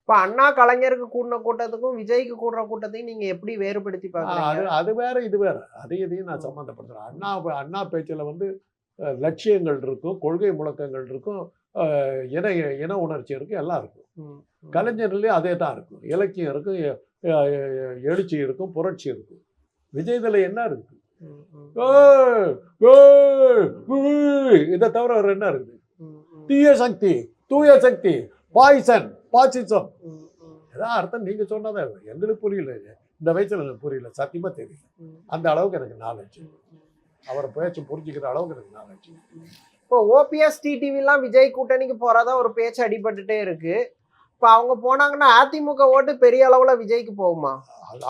இப்ப அண்ணா கலைஞருக்கு கூடின கூட்டத்துக்கும் விஜய்க்கு கூடுற கூட்டத்தையும் நீங்க எப்படி வேறுபடுத்தி பாக்குறீங்க? அது வேற இது வேற. இதையும் நான் சம்மந்தப்படுத்துறேன். அண்ணா பேச்சுல வந்து லட்சியங்கள் இருக்கும், கொள்கை முழக்கங்கள் இருக்கும், இன இன உணர்ச்சி இருக்கும், எல்லாம் இருக்கும். ம், ம், கலைஞர்லயும் அதே தான் இருக்கும். இலக்கியம் இருக்கும், எழுச்சி இருக்கும், புரட்சி இருக்கும். விஜய்துல என்ன இருக்கு? ம், ம், ஏய், ஏய், உய், இதை தவிர வேற என்ன இருக்குது? ம், ம், தீய சக்தி, தூய சக்தி, பாய்சன், பாசிசம். ம், ம், ஏதாவது அர்த்தம் நீங்க சொன்னதே எங்களுக்கு புரியல. இந்த வயசுல எனக்கு புரியல, சத்தியமா தெரியல. ம், அந்த அளவுக்கு எனக்கு நாலேஜ், ம், ம். அவரை பேச்சு புரிஞ்சுக்கிற அளவுக்கு எனக்கு நாலேஜ். இப்போ ஓபிஎஸ் டிடிவி எல்லாம் விஜய் கூட்டணிக்கு போறதா ஒரு பேச்சு அடிபட்டுட்டே இருக்கு. இப்ப அவங்க போனாங்கன்னா அதிமுக ஓட்டு பெரிய அளவுல விஜய்க்கு போகுமா?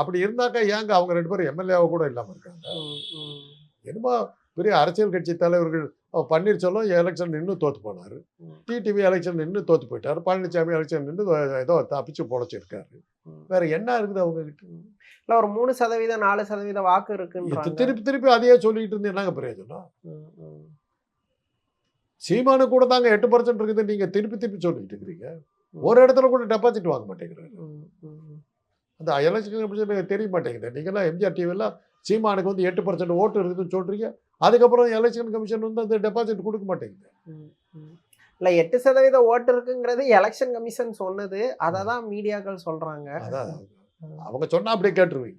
அப்படி இருந்தாக்கா ஏங்க அவங்க 2 பேரும் எம்எல்ஏவா கூட இல்லாம இருக்காங்க? ம், ம், என்னமோ பெரிய அரசியல் கட்சி தலைவர்கள் பன்னீர்செல்வம் எலெக்ஷன் நின்று தோத்து போனாரு, ம். டிடிவி எலெக்ஷன் நின்று தோத்து போயிட்டாரு, பழனிசாமி எலெக்ஷன் நின்று ஏதோ தப்பிச்சு பொழைச்சிருக்காரு. ம். வேற என்ன இருக்குது அவங்க கிட்ட? இல்ல ஒரு 3% 4% வாக்கு இருக்குன்றாங்க. திருப்பி திருப்பி அதையே சொல்லிட்டு இருந்து என்னங்க பிரயோஜனம்? ம், ம், சீமானு கூட தாங்க 8% இருக்குது, நீங்க திருப்பி திருப்பி சொல்லிட்டு இருக்கிறீங்க. ஒரு இடத்துல கூட டெபாசிட் வாங்க மாட்டேங்கிறாரு. ம், ம், அந்த எலெக்ஷன் கமிஷனுக்கு தெரிய மாட்டேங்குது. நீங்களாம் எம்ஜிஆர் டிவிலாம் சீமானுக்கு வந்து 8% ஓட்டு இருக்குதுன்னு சொல்றீங்க, அதுக்கப்புறம் எலெக்ஷன் கமிஷன் வந்து அந்த டெபாசிட் கொடுக்க மாட்டேங்குது. ம், ம். இல்ல 8% ஓட்டு இருக்குங்கிறது எலெக்ஷன் கமிஷன் சொன்னது. அதை தான் மீடியாக்கள் சொல்றாங்க. அதான் அவங்க சொன்னா அப்படியே கேட்டுருவீங்க.